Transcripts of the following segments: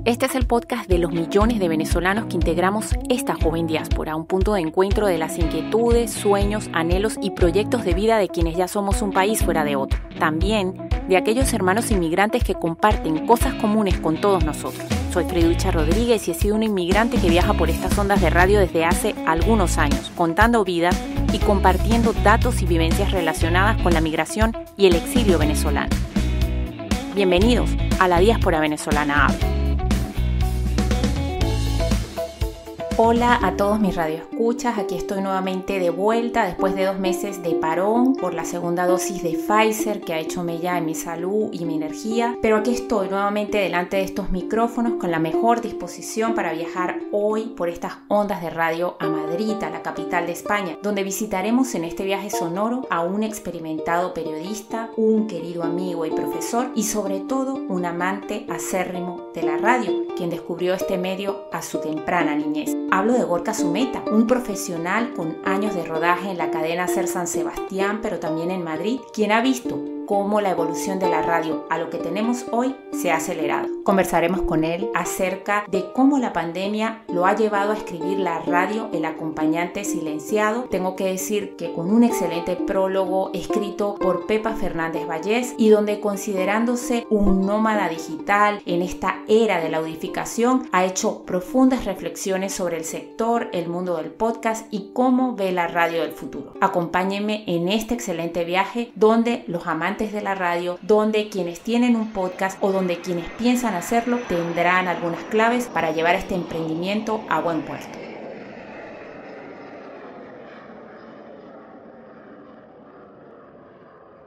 Este es el podcast de los millones de venezolanos que integramos esta joven diáspora, un punto de encuentro de las inquietudes, sueños, anhelos y proyectos de vida de quienes ya somos un país fuera de otro. También de aquellos hermanos inmigrantes que comparten cosas comunes con todos nosotros. Soy Freducha Rodríguez y he sido una inmigrante que viaja por estas ondas de radio desde hace algunos años, contando vida y compartiendo datos y vivencias relacionadas con la migración y el exilio venezolano. Bienvenidos a La Diáspora Venezolana Habla. Hola a todos mis radioescuchas, aquí estoy nuevamente de vuelta después de 2 meses de parón por la segunda dosis de Pfizer que ha hecho mella en mi salud y mi energía, pero aquí estoy nuevamente delante de estos micrófonos con la mejor disposición para viajar hoy por estas ondas de radio a Madrid, a la capital de España, donde visitaremos en este viaje sonoro a un experimentado periodista, un querido amigo y profesor y sobre todo un amante acérrimo de la radio, quien descubrió este medio a su temprana niñez. Hablo de Gorka Zumeta, un profesional con años de rodaje en la cadena SER San Sebastián, pero también en Madrid, quien ha visto cómo la evolución de la radio a lo que tenemos hoy se ha acelerado. Conversaremos con él acerca de cómo la pandemia lo ha llevado a escribir la radio El acompañante silenciado. Tengo que decir que con un excelente prólogo escrito por Pepa Fernández Vallés y donde, considerándose un nómada digital en esta era de la audificación, ha hecho profundas reflexiones sobre el sector, el mundo del podcast y cómo ve la radio del futuro. Acompáñenme en este excelente viaje donde los amantes de la radio, donde quienes tienen un podcast o donde quienes piensan hacerlo tendrán algunas claves para llevar este emprendimiento a buen puerto.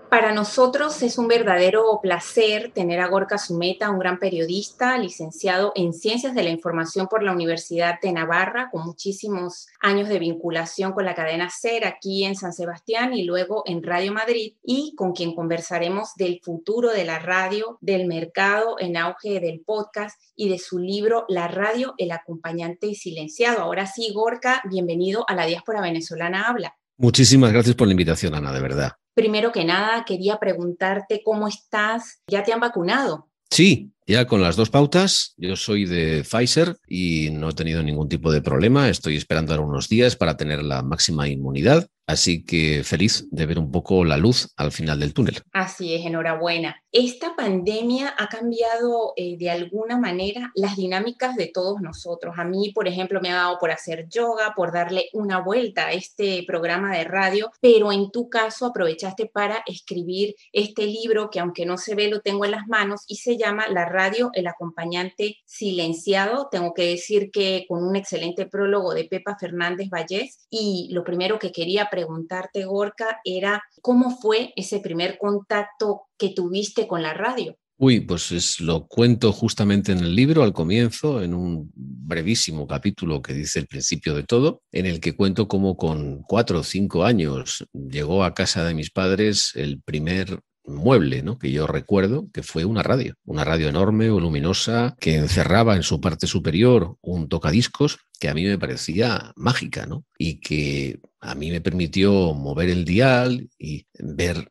Para nosotros es un verdadero placer tener a Gorka Zumeta, un gran periodista, licenciado en Ciencias de la Información por la Universidad de Navarra, con muchísimos años de vinculación con la cadena SER aquí en San Sebastián y luego en Radio Madrid, y con quien conversaremos del futuro de la radio, del mercado en auge del podcast y de su libro La radio, el acompañante silenciado. Ahora sí, Gorka, bienvenido a La Diáspora Venezolana Habla. Muchísimas gracias por la invitación, Ana, de verdad. Primero que nada, quería preguntarte cómo estás. ¿Ya te han vacunado? Sí, ya con las 2 pautas. Yo soy de Pfizer y no he tenido ningún tipo de problema. Estoy esperando ahora unos días para tener la máxima inmunidad. Así que feliz de ver un poco la luz al final del túnel. Así es, enhorabuena. Esta pandemia ha cambiado de alguna manera las dinámicas de todos nosotros. A mí, por ejemplo, me ha dado por hacer yoga, por darle una vuelta a este programa de radio, pero en tu caso aprovechaste para escribir este libro que, aunque no se ve, lo tengo en las manos y se llama La radio, el acompañante silenciado. Tengo que decir que con un excelente prólogo de Pepa Fernández Vallés, y lo primero que quería preguntarte, Gorka, era ¿cómo fue ese primer contacto que tuviste con la radio? Pues lo cuento justamente en el libro, al comienzo, en un brevísimo capítulo que dice el principio de todo, en el que cuento cómo con 4 o 5 años llegó a casa de mis padres el primer mueble, ¿no?, que yo recuerdo, que fue una radio enorme, voluminosa, que encerraba en su parte superior un tocadiscos que a mí me parecía mágica, ¿no?, y que a mí me permitió mover el dial y ver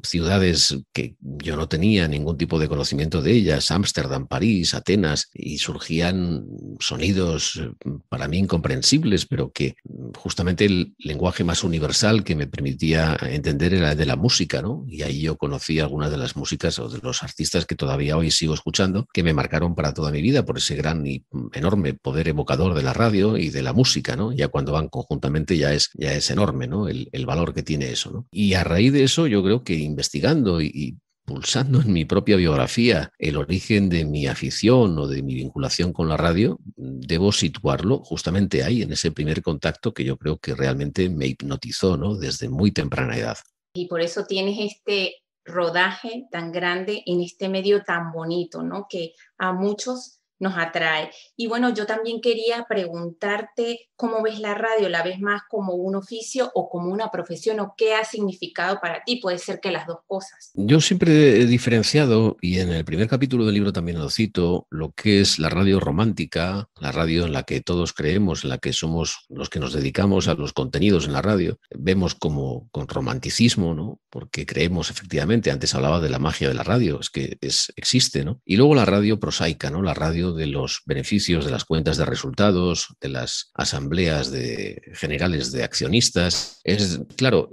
ciudades que yo no tenía ningún tipo de conocimiento de ellas, Ámsterdam, París, Atenas, y surgían sonidos para mí incomprensibles, pero que justamente el lenguaje más universal que me permitía entender era el de la música, ¿no? Y ahí yo conocí algunas de las músicas o de los artistas que todavía hoy sigo escuchando, que me marcaron para toda mi vida por ese gran y enorme poder evocador de la radio y de la música, ¿no? Ya cuando van conjuntamente ya es enorme, ¿no?, el valor que tiene eso, ¿no? Y a raíz de eso yo creo que investigando y pulsando en mi propia biografía el origen de mi afición o de mi vinculación con la radio, debo situarlo justamente ahí, en ese primer contacto que yo creo que realmente me hipnotizó, ¿no?, desde muy temprana edad. Y por eso tienes este rodaje tan grande en este medio tan bonito, ¿no?, que a muchos nos atrae. Y bueno, yo también quería preguntarte cómo ves la radio. ¿La ves más como un oficio o como una profesión, o qué ha significado para ti? Puede ser que las dos cosas. Yo siempre he diferenciado, y en el primer capítulo del libro también lo cito, lo que es la radio romántica, la radio en la que todos creemos, en la que somos los que nos dedicamos a los contenidos en la radio. Vemos como con romanticismo, ¿no?, porque creemos efectivamente, antes hablaba de la magia de la radio, es que existe, ¿no? Y luego la radio prosaica, ¿no?, la radio medio de los beneficios de las cuentas de resultados, de las asambleas generales de accionistas. Claro,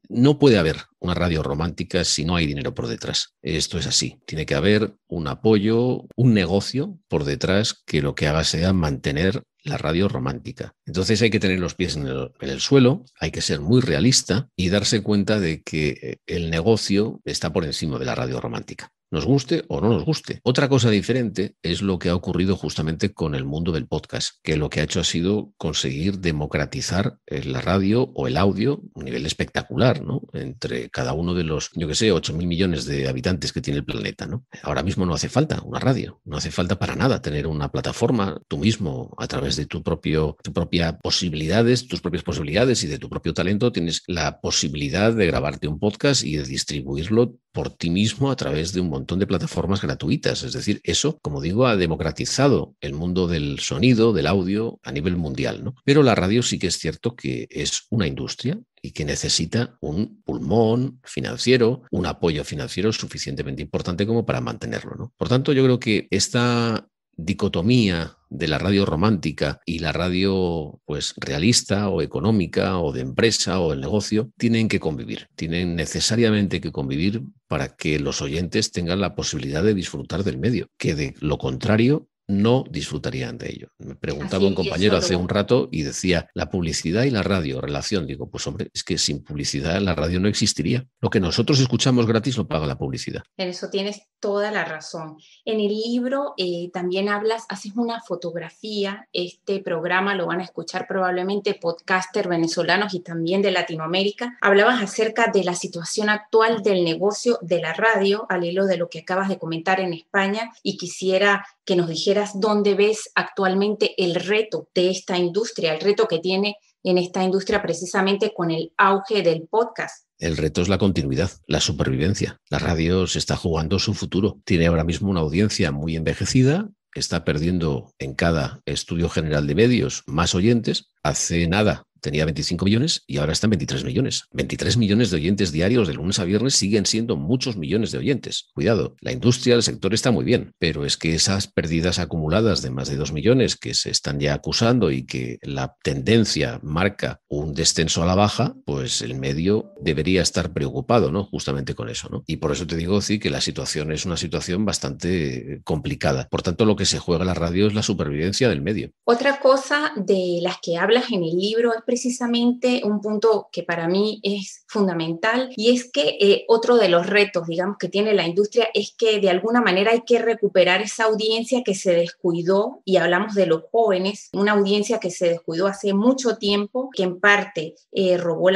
no puede haber una radio romántica si no hay dinero por detrás. Esto es así. Tiene que haber un apoyo, un negocio por detrás que lo que haga sea mantener la radio romántica. Entonces hay que tener los pies en el suelo, hay que ser muy realista y darse cuenta de que el negocio está por encima de la radio romántica. Nos guste o no nos guste. Otra cosa diferente es lo que ha ocurrido justamente con el mundo del podcast, que lo que ha hecho ha sido conseguir democratizar la radio o el audio a un nivel espectacular, ¿no? Entre cada uno de los, 8.000 millones de habitantes que tiene el planeta, ¿no? Ahora mismo no hace falta una radio, no hace falta para nada tener una plataforma, tú mismo, a través de tus propias posibilidades y de tu propio talento, tienes la posibilidad de grabarte un podcast y de distribuirlo por ti mismo a través de un montón de plataformas gratuitas. Es decir, eso, como digo, ha democratizado el mundo del sonido, del audio a nivel mundial, ¿no? Pero la radio sí que es cierto que es una industria y que necesita un pulmón financiero, un apoyo financiero suficientemente importante como para mantenerlo, ¿no? Por tanto, yo creo que esta dicotomía de la radio romántica y la radio pues realista o económica o de empresa o el negocio tienen que convivir, tienen necesariamente que convivir para que los oyentes tengan la posibilidad de disfrutar del medio, que de lo contrario no disfrutarían de ello. Me preguntaba un compañero hace un rato y decía, la publicidad y la radio, relación. Digo, pues hombre, es que sin publicidad la radio no existiría. Lo que nosotros escuchamos gratis lo paga la publicidad. En eso tienes toda la razón. En el libro también haces una fotografía. Este programa lo van a escuchar probablemente podcasters venezolanos y también de Latinoamérica. Hablabas acerca de la situación actual del negocio de la radio, al hilo de lo que acabas de comentar en España, y quisiera que nos dijeras dónde ves actualmente el reto de esta industria, el reto que tiene en esta industria precisamente con el auge del podcast. El reto es la continuidad, la supervivencia. La radio se está jugando su futuro. Tiene ahora mismo una audiencia muy envejecida, está perdiendo en cada estudio general de medios más oyentes. Hace nada tenía 25 millones y ahora está en 23 millones. 23 millones de oyentes diarios de lunes a viernes siguen siendo muchos millones de oyentes. Cuidado, la industria, el sector está muy bien, pero es que esas pérdidas acumuladas de más de 2 millones que se están ya acusando y que la tendencia marca un descenso a la baja, pues el medio debería estar preocupado, ¿no? Justamente con eso, ¿no? Y por eso te digo, sí, que la situación es una situación bastante complicada. Por tanto, lo que se juega en la radio es la supervivencia del medio. Otra cosa de las que hablas en el libro es precisamente un punto que para mí es fundamental, y es que otro de los retos, digamos, que tiene la industria es que de alguna manera hay que recuperar esa audiencia que se descuidó, y hablamos de los jóvenes, una audiencia que se descuidó hace mucho tiempo, que en parte robó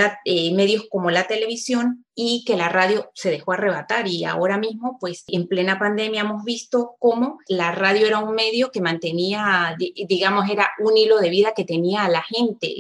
medios como la televisión, y que la radio se dejó arrebatar. Y ahora mismo, pues en plena pandemia hemos visto cómo la radio era un medio que mantenía, digamos, era un hilo de vida que tenía a la gente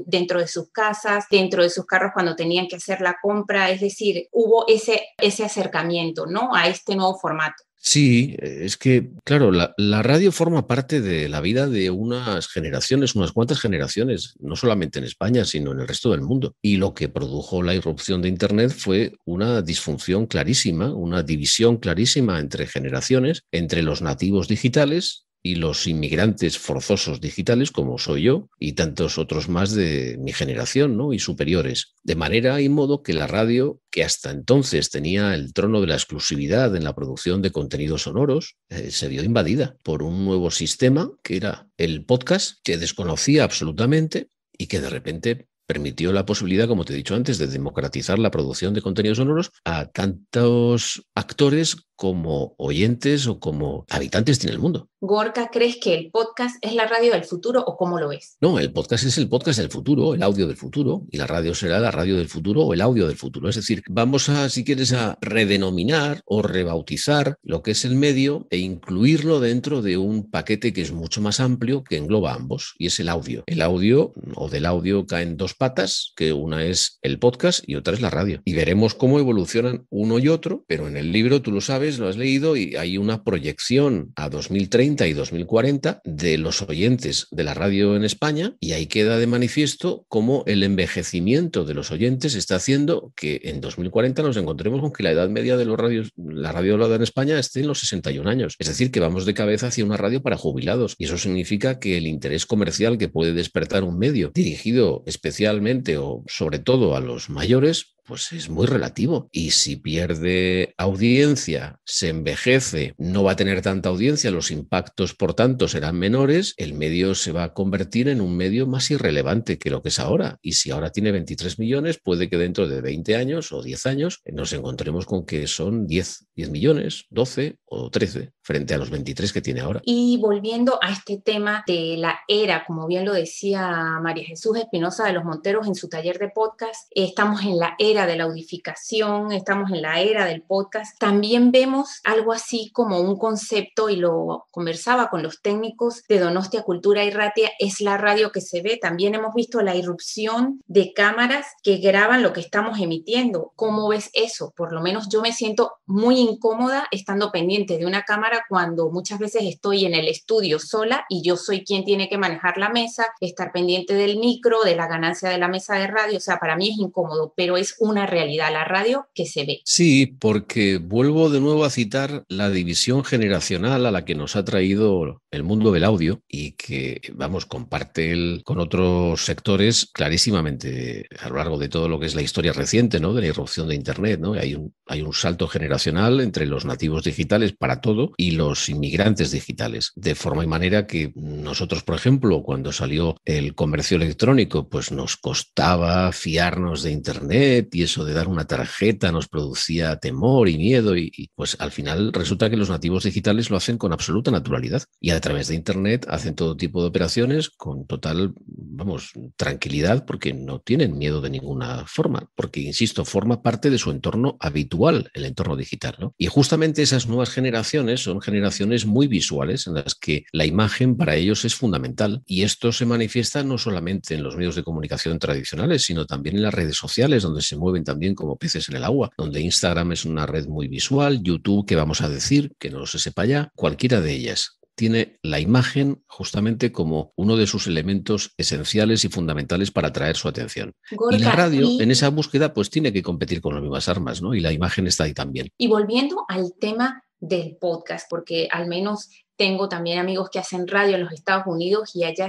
dentro de sus casas, dentro de sus carros cuando tenían que hacer la compra. Es decir, hubo ese acercamiento, ¿no?, a este nuevo formato. Sí, es que, claro, la radio forma parte de la vida de unas generaciones, unas cuantas generaciones, no solamente en España, sino en el resto del mundo. Y lo que produjo la irrupción de Internet fue una disfunción clarísima, una división clarísima entre generaciones, entre los nativos digitales y los inmigrantes forzosos digitales, como soy yo, y tantos otros más de mi generación, ¿no?, y superiores. De manera y modo que la radio, que hasta entonces tenía el trono de la exclusividad en la producción de contenidos sonoros, se vio invadida por un nuevo sistema que era el podcast, que desconocía absolutamente y que de repente permitió la posibilidad, como te he dicho antes, de democratizar la producción de contenidos sonoros a tantos actores como oyentes o como habitantes tiene el mundo. Gorka, ¿crees que el podcast es la radio del futuro o cómo lo ves? No, el podcast es el podcast del futuro, el audio del futuro, y la radio será la radio del futuro o el audio del futuro. Es decir, vamos a, si quieres, a redenominar o rebautizar lo que es el medio e incluirlo dentro de un paquete que es mucho más amplio, que engloba ambos, y es el audio. El audio, o del audio caen dos patas, que una es el podcast y otra es la radio. Y veremos cómo evolucionan uno y otro, pero en el libro, tú lo sabes, sabes, lo has leído y hay una proyección a 2030 y 2040 de los oyentes de la radio en España y ahí queda de manifiesto cómo el envejecimiento de los oyentes está haciendo que en 2040 nos encontremos con que la edad media de la radio hablada en España esté en los 61 años. Es decir, que vamos de cabeza hacia una radio para jubilados y eso significa que el interés comercial que puede despertar un medio dirigido especialmente o sobre todo a los mayores, pues es muy relativo. Y si pierde audiencia, se envejece, no va a tener tanta audiencia, los impactos, por tanto, serán menores, el medio se va a convertir en un medio más irrelevante que lo que es ahora. Y si ahora tiene 23 millones, puede que dentro de 20 años o 10 años nos encontremos con que son 10 millones, 12 o 13, frente a los 23 que tiene ahora. Y volviendo a este tema de la era, como bien lo decía María Jesús Espinosa de los Monteros en su taller de podcast, estamos en la era de la audificación, estamos en la era del podcast. También vemos algo así como un concepto, y lo conversaba con los técnicos de Donostia Cultura y Ratia, es la radio que se ve. También hemos visto la irrupción de cámaras que graban lo que estamos emitiendo. ¿Cómo ves eso? Por lo menos yo me siento muy incómoda estando pendiente de una cámara cuando muchas veces estoy en el estudio sola y yo soy quien tiene que manejar la mesa, estar pendiente del micro, de la ganancia de la mesa de radio. O sea, para mí es incómodo, pero es una realidad, la radio que se ve. Sí, porque vuelvo de nuevo a citar la división generacional a la que nos ha traído el mundo del audio y que, vamos, comparte con otros sectores clarísimamente a lo largo de todo lo que es la historia reciente, ¿no? De la irrupción de Internet, ¿no? Hay un salto generacional entre los nativos digitales para todo y los inmigrantes digitales, de forma y manera que nosotros, por ejemplo, cuando salió el comercio electrónico, pues nos costaba fiarnos de Internet y eso de dar una tarjeta nos producía temor y miedo y pues al final resulta que los nativos digitales lo hacen con absoluta naturalidad y a través de Internet hacen todo tipo de operaciones con total, vamos, tranquilidad porque no tienen miedo de ninguna forma, porque, insisto, forma parte de su entorno habitual, el entorno digital, ¿no? Y justamente esas nuevas generaciones son generaciones muy visuales en las que la imagen para ellos es fundamental y esto se manifiesta no solamente en los medios de comunicación tradicionales, sino también en las redes sociales, donde se mueven también como peces en el agua, donde Instagram es una red muy visual, YouTube, ¿qué vamos a decir? Que no se sepa ya, cualquiera de ellas tiene la imagen justamente como uno de sus elementos esenciales y fundamentales para atraer su atención. Gorka, y la radio, en esa búsqueda, pues tiene que competir con las mismas armas, ¿no? Y la imagen está ahí también. Y volviendo al tema del podcast, porque al menos tengo también amigos que hacen radio en los Estados Unidos y allá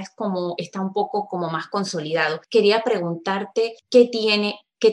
está un poco como más consolidado. Quería preguntarte qué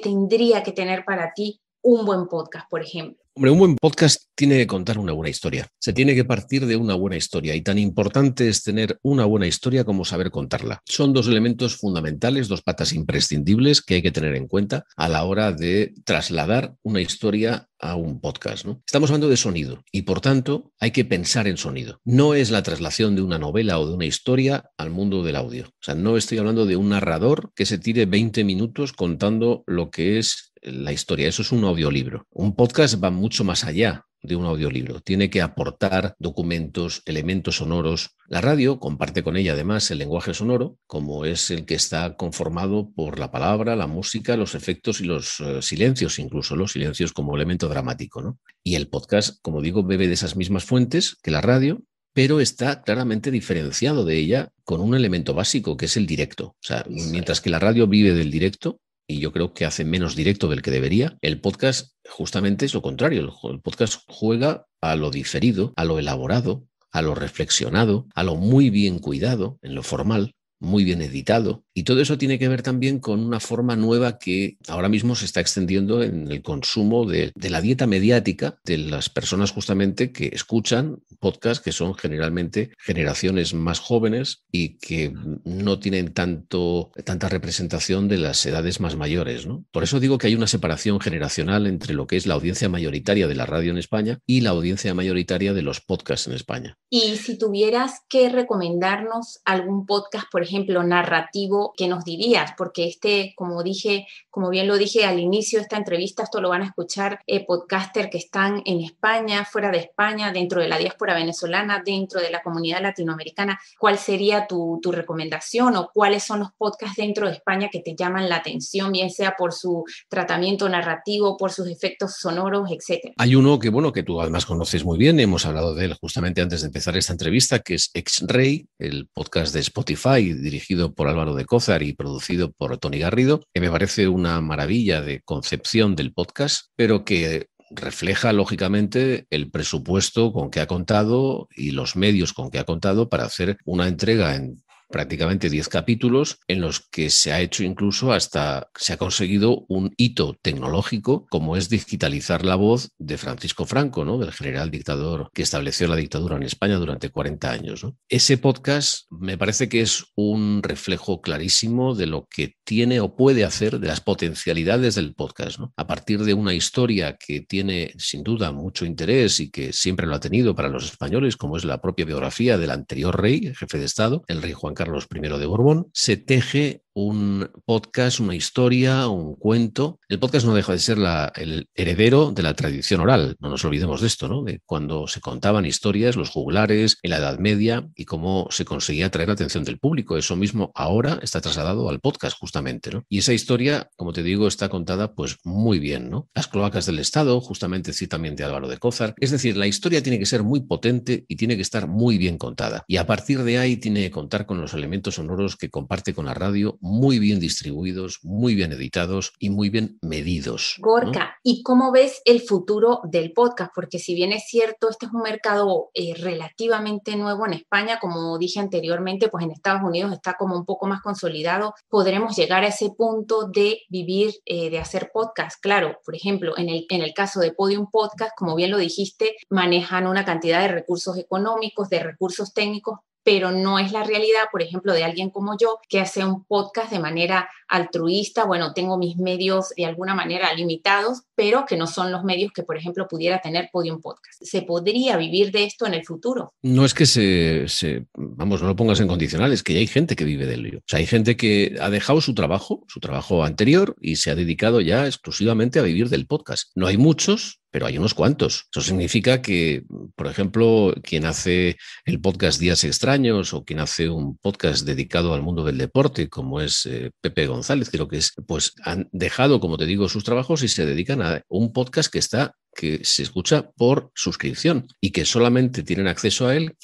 tendría que tener para ti un buen podcast, por ejemplo. Hombre, un buen podcast tiene que contar una buena historia. Se tiene que partir de una buena historia y tan importante es tener una buena historia como saber contarla. Son dos elementos fundamentales, dos patas imprescindibles que hay que tener en cuenta a la hora de trasladar una historia a un podcast, ¿no? Estamos hablando de sonido y, por tanto, hay que pensar en sonido. No es la traslación de una novela o de una historia al mundo del audio. O sea, no estoy hablando de un narrador que se tire 20 minutos contando lo que es la historia. Eso es un audiolibro. Un podcast va mucho más allá de un audiolibro. Tiene que aportar documentos, elementos sonoros. La radio comparte con ella además el lenguaje sonoro, como es el que está conformado por la palabra, la música, los efectos y los silencios, incluso los silencios como elemento dramático, ¿no? Y el podcast, como digo, bebe de esas mismas fuentes que la radio, pero está claramente diferenciado de ella con un elemento básico, que es el directo. O sea, mientras que la radio vive del directo, y yo creo que hace menos directo del que debería, el podcast justamente es lo contrario. El podcast juega a lo diferido, a lo elaborado, a lo reflexionado, a lo muy bien cuidado, en lo formal, muy bien editado. Y todo eso tiene que ver también con una forma nueva que ahora mismo se está extendiendo en el consumo de la dieta mediática de las personas justamente que escuchan podcasts, que son generalmente generaciones más jóvenes y que no tienen tanta representación de las edades más mayores, ¿no? Por eso digo que hay una separación generacional entre lo que es la audiencia mayoritaria de la radio en España y la audiencia mayoritaria de los podcasts en España. Y si tuvieras que recomendarnos algún podcast, por ejemplo, narrativo esto, ¿qué nos dirías? Porque como bien lo dije al inicio de esta entrevista, esto lo van a escuchar podcasters que están en España, fuera de España, dentro de la diáspora venezolana, dentro de la comunidad latinoamericana. ¿Cuál sería tu recomendación o cuáles son los podcasts dentro de España que te llaman la atención, bien sea por su tratamiento narrativo, por sus efectos sonoros, etcétera? Hay uno que tú además conoces muy bien, hemos hablado de él justamente antes de empezar esta entrevista, que es Ex-Rey, el podcast de Spotify, dirigido por Álvaro de Cózar y producido por Tony Garrido, que me parece una maravilla de concepción del podcast, pero que refleja, lógicamente, el presupuesto con que ha contado y los medios con que ha contado para hacer una entrega en prácticamente 10 capítulos en los que se ha hecho incluso se ha conseguido un hito tecnológico como es digitalizar la voz de Francisco Franco, ¿no? Del general dictador que estableció la dictadura en España durante 40 años, ¿no? Ese podcast me parece que es un reflejo clarísimo de lo que tiene o puede hacer, de las potencialidades del podcast, ¿no? A partir de una historia que tiene sin duda mucho interés y que siempre lo ha tenido para los españoles, como es la propia biografía del anterior rey, el jefe de Estado, el rey Juan Carlos I de Borbón, se teje un podcast, una historia, un cuento. El podcast no deja de ser el heredero de la tradición oral, no nos olvidemos de esto, ¿no? De cuando se contaban historias, los juglares, en la Edad Media y cómo se conseguía atraer la atención del público. Eso mismo ahora está trasladado al podcast justamente, ¿no? Y esa historia, como te digo, está contada pues muy bien, ¿no? Las cloacas del Estado, justamente también de Álvaro de Cózar. Es decir, la historia tiene que ser muy potente y tiene que estar muy bien contada. Y a partir de ahí tiene que contar con los elementos sonoros que comparte con la radio, muy bien distribuidos, muy bien editados y muy bien medidos, ¿no? Gorka, ¿y cómo ves el futuro del podcast? Porque si bien es cierto, este es un mercado relativamente nuevo en España, como dije anteriormente, pues en Estados Unidos está como un poco más consolidado. ¿Podremos llegar a ese punto de vivir, de hacer podcast? Claro, por ejemplo, en el caso de Podium Podcast, como bien lo dijiste, manejan una cantidad de recursos económicos, de recursos técnicos, pero no es la realidad, por ejemplo, de alguien como yo que hace un podcast de manera altruista. Bueno, tengo mis medios de alguna manera limitados, pero que no son los medios que, por ejemplo, pudiera tener Podium Podcast. ¿Se podría vivir de esto en el futuro? No es que vamos, no lo pongas en condicionales, que ya hay gente que vive de ello. O sea, hay gente que ha dejado su trabajo anterior y se ha dedicado ya exclusivamente a vivir del podcast. No hay muchos, pero hay unos cuantos. Eso significa que, por ejemplo, quien hace el podcast Días Extraños o quien hace un podcast dedicado al mundo del deporte, como es Pepe González, creo que es, pues han dejado, como te digo, sus trabajos y se dedican a un podcast que se escucha por suscripción y que solamente tienen acceso a él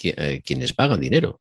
quienes pagan dinero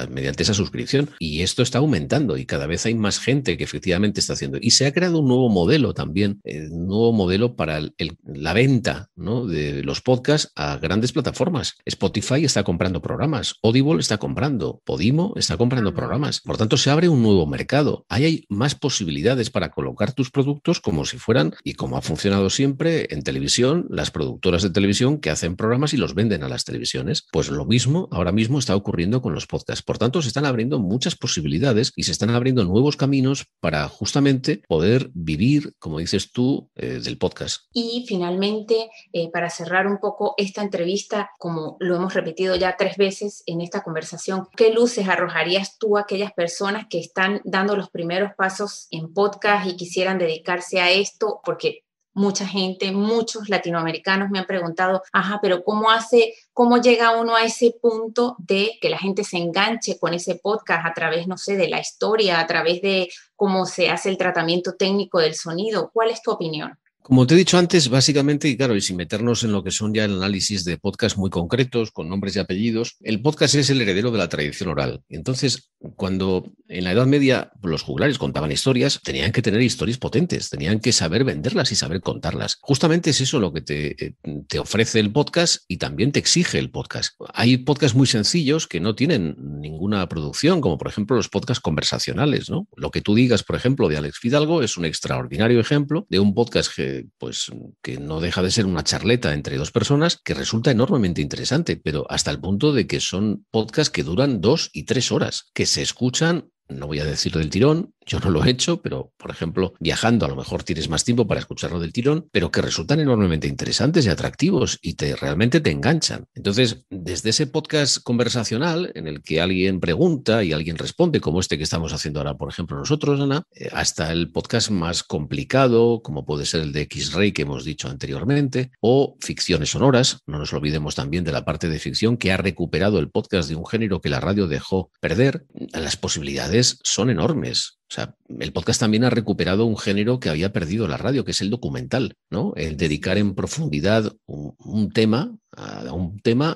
mediante esa suscripción. Y esto está aumentando y cada vez hay más gente que efectivamente está haciendo. Y se ha creado un nuevo modelo también, un nuevo modelo para la venta, ¿no?, de los podcasts a grandes plataformas. Spotify está comprando programas, Audible está comprando, Podimo está comprando programas. Por tanto, se abre un nuevo mercado. Ahí hay más posibilidades para colocar tus productos como si fueran, y como ha funcionado siempre en televisión, las productoras de televisión que hacen programas y los venden a las televisiones. Pues lo mismo ahora mismo está ocurriendo con los podcasts. Por tanto, se están abriendo muchas posibilidades y se están abriendo nuevos caminos para justamente poder vivir, como dices tú, del podcast. Y finalmente, para cerrar un poco esta entrevista, como lo hemos repetido ya 3 veces en esta conversación, ¿qué luces arrojarías tú a aquellas personas que están dando los primeros pasos en podcast y quisieran dedicarse a esto? Porque mucha gente, muchos latinoamericanos me han preguntado, pero ¿cómo llega uno a ese punto de que la gente se enganche con ese podcast a través, no sé, de la historia, a través de cómo se hace el tratamiento técnico del sonido? ¿Cuál es tu opinión? Como te he dicho antes, básicamente, y claro, y sin meternos en lo que son ya el análisis de podcasts muy concretos, con nombres y apellidos, el podcast es el heredero de la tradición oral. Entonces, cuando en la Edad Media los juglares contaban historias, tenían que tener historias potentes, tenían que saber venderlas y saber contarlas. Justamente es eso lo que te ofrece el podcast y también te exige el podcast. Hay podcasts muy sencillos que no tienen ninguna producción, como por ejemplo los podcasts conversacionales, ¿no? Lo que tú digas, por ejemplo, de Alex Fidalgo es un extraordinario ejemplo de un podcast que no deja de ser una charleta entre 2 personas que resulta enormemente interesante, pero hasta el punto de que son podcasts que duran 2 y 3 horas, que se escuchan, no voy a decir del tirón, yo no lo he hecho, pero por ejemplo, viajando a lo mejor tienes más tiempo para escucharlo del tirón, pero que resultan enormemente interesantes y atractivos y realmente te enganchan. Entonces, desde ese podcast conversacional en el que alguien pregunta y alguien responde, como este que estamos haciendo ahora, por ejemplo, nosotros, Ana, hasta el podcast más complicado, como puede ser el de X-Ray que hemos dicho anteriormente, o ficciones sonoras, no nos olvidemos también de la parte de ficción que ha recuperado el podcast de un género que la radio dejó perder. Las posibilidades son enormes. O sea, el podcast también ha recuperado un género que había perdido la radio, que es el documental, ¿no? El dedicar en profundidad un tema,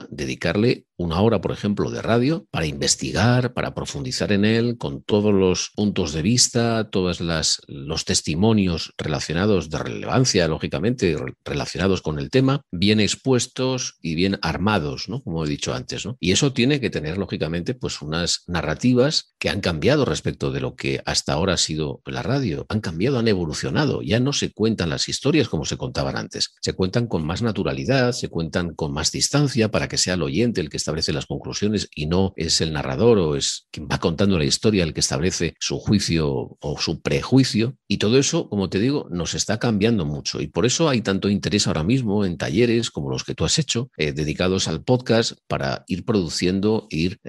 dedicarle una hora, por ejemplo, de radio para investigar, para profundizar en él con todos los puntos de vista, todos los testimonios relacionados de relevancia, lógicamente, relacionados con el tema, bien expuestos y bien armados, ¿no? Como he dicho antes, ¿no? Y eso tiene que tener, lógicamente, pues unas narrativas que han cambiado respecto de lo que hasta ahora ha sido la radio. Han cambiado, han evolucionado. Ya no se cuentan las historias como se contaban antes. Se cuentan con más naturalidad, se cuentan con más distancia para que sea el oyente el que establece las conclusiones y no es el narrador o es quien va contando la historia el que establece su juicio o su prejuicio. Y todo eso, como te digo, nos está cambiando mucho. Y por eso hay tanto interés ahora mismo en talleres como los que tú has hecho, dedicados al podcast para ir produciendo, ir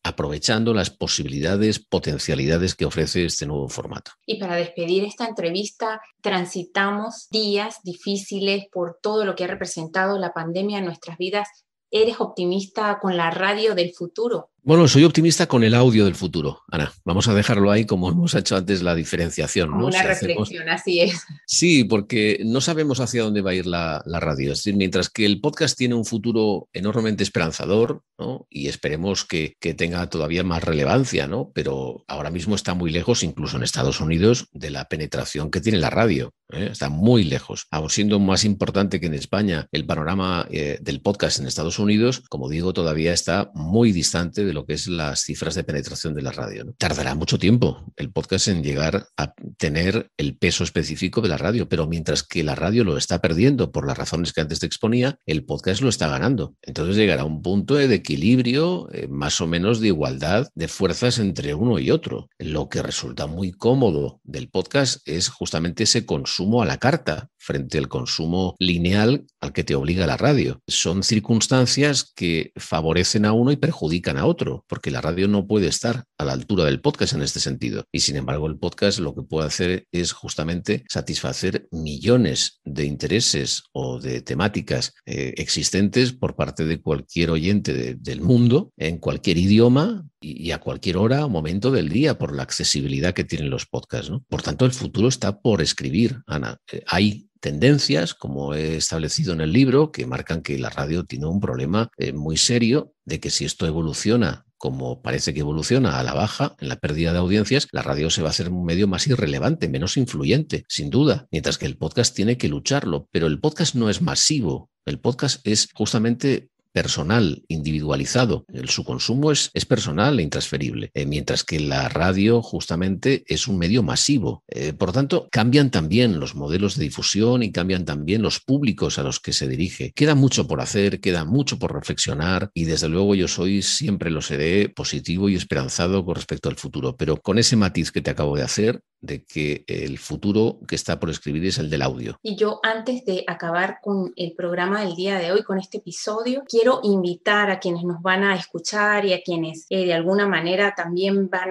aprovechando las posibilidades, potencialidades que ofrece este nuevo formato. Y para despedir esta entrevista, transitamos días difíciles por todo lo que ha representado la pandemia en nuestras vidas. ¿Eres optimista con la radio del futuro? Bueno, soy optimista con el audio del futuro, Ana. Vamos a dejarlo ahí como hemos hecho antes la diferenciación, como ¿no? una reflexión, así es. Sí, porque no sabemos hacia dónde va a ir la radio. Es decir, mientras que el podcast tiene un futuro enormemente esperanzador, ¿no? Y esperemos que tenga todavía más relevancia, ¿no? Pero ahora mismo está muy lejos, incluso en Estados Unidos, de la penetración que tiene la radio. Está muy lejos. Aún siendo más importante que en España el panorama del podcast en Estados Unidos, como digo, todavía está muy distante de lo que es las cifras de penetración de la radio, ¿no? Tardará mucho tiempo el podcast en llegar a tener el peso específico de la radio, pero mientras que la radio lo está perdiendo por las razones que antes te exponía, el podcast lo está ganando. Entonces llegará a un punto de equilibrio, más o menos de igualdad de fuerzas entre uno y otro. Lo que resulta muy cómodo del podcast es justamente ese consumo a la carta frente al consumo lineal al que te obliga la radio. Son circunstancias que favorecen a uno y perjudican a otro, porque la radio no puede estar a la altura del podcast en este sentido. Y sin embargo, el podcast lo que puede hacer es justamente satisfacer millones de intereses o de temáticas existentes por parte de cualquier oyente del mundo, en cualquier idioma y a cualquier hora o momento del día, por la accesibilidad que tienen los podcasts, ¿no? Por tanto, el futuro está por escribir, Ana. Hay tendencias, como he establecido en el libro, que marcan que la radio tiene un problema muy serio de que si esto evoluciona como parece que evoluciona a la baja, en la pérdida de audiencias, la radio se va a hacer un medio más irrelevante, menos influyente, sin duda, mientras que el podcast tiene que lucharlo. Pero el podcast no es masivo, el podcast es justamente personal, individualizado. Su consumo es personal e intransferible, mientras que la radio justamente es un medio masivo. Por lo tanto, cambian también los modelos de difusión y cambian también los públicos a los que se dirige. Queda mucho por hacer, queda mucho por reflexionar y desde luego yo siempre lo seré, positivo y esperanzado con respecto al futuro, pero con ese matiz que te acabo de hacer, de que el futuro que está por escribir es el del audio. Y yo, antes de acabar con el programa del día de hoy, con este episodio, quiero invitar a quienes nos van a escuchar y a quienes de alguna manera también van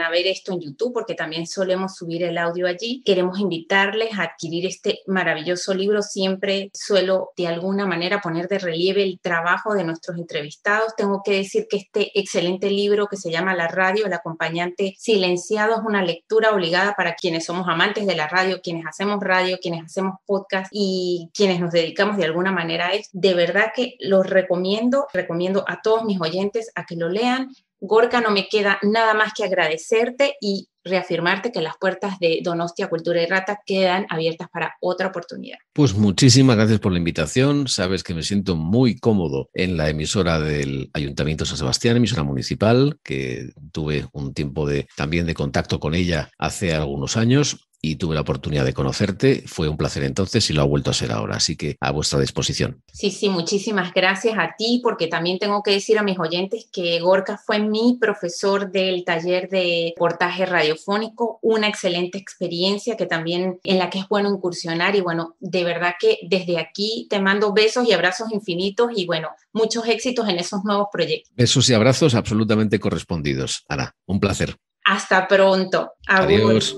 a ver esto en YouTube, porque también solemos subir el audio allí. Queremos invitarles a adquirir este maravilloso libro. Siempre suelo de alguna manera poner de relieve el trabajo de nuestros entrevistados. Tengo que decir que este excelente libro que se llama La radio, el acompañante silenciado, es una lectura obligada para quienes somos amantes de la radio, quienes hacemos podcast y quienes nos dedicamos de alguna manera a esto. De verdad que los recomiendo a todos mis oyentes a que lo lean. Gorka, no me queda nada más que agradecerte y reafirmarte que las puertas de Donostia Cultura y Rata quedan abiertas para otra oportunidad. Pues muchísimas gracias por la invitación. Sabes que me siento muy cómodo en la emisora del Ayuntamiento de San Sebastián, emisora municipal, que tuve un tiempo también de contacto con ella hace algunos años. y tuve la oportunidad de conocerte. Fue un placer entonces y lo ha vuelto a ser ahora, así que a vuestra disposición. Sí, muchísimas gracias a ti, porque también tengo que decir a mis oyentes que Gorka fue mi profesor del taller de reportaje radiofónico, una excelente experiencia que también en la que es bueno incursionar y bueno, de verdad que desde aquí te mando besos y abrazos infinitos y bueno, muchos éxitos en esos nuevos proyectos. Besos y abrazos absolutamente correspondidos. Ana, un placer. Hasta pronto. Adiós.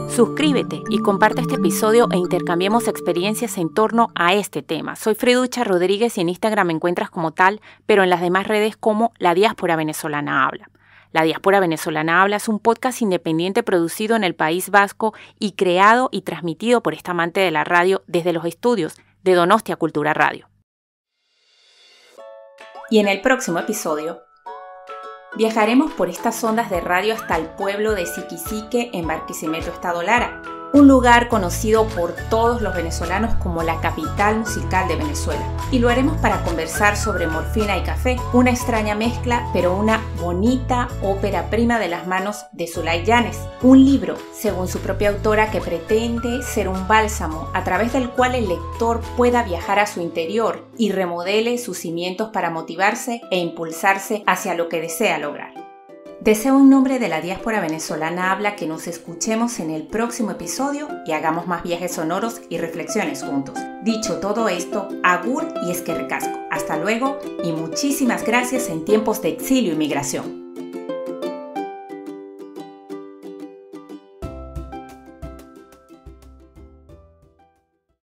Suscríbete y comparte este episodio e intercambiemos experiencias en torno a este tema. Soy Freducha Rodríguez y en Instagram me encuentras como tal, pero en las demás redes como La Diáspora Venezolana Habla. La Diáspora Venezolana Habla es un podcast independiente producido en el País Vasco y creado y transmitido por esta amante de la radio desde los estudios de Donostia Cultura Radio. Y en el próximo episodio viajaremos por estas ondas de radio hasta el pueblo de Siquisique en Barquisimeto, Estado Lara, un lugar conocido por todos los venezolanos como la capital musical de Venezuela. Y lo haremos para conversar sobre morfina y café, una extraña mezcla, pero una bonita ópera prima de las manos de Zulay Llanes. Un libro, según su propia autora, que pretende ser un bálsamo a través del cual el lector pueda viajar a su interior y remodele sus cimientos para motivarse e impulsarse hacia lo que desea lograr. Deseo en nombre de la Diáspora Venezolana Habla que nos escuchemos en el próximo episodio y hagamos más viajes sonoros y reflexiones juntos. Dicho todo esto, agur y esquerrecasco. Hasta luego y muchísimas gracias en tiempos de exilio y migración.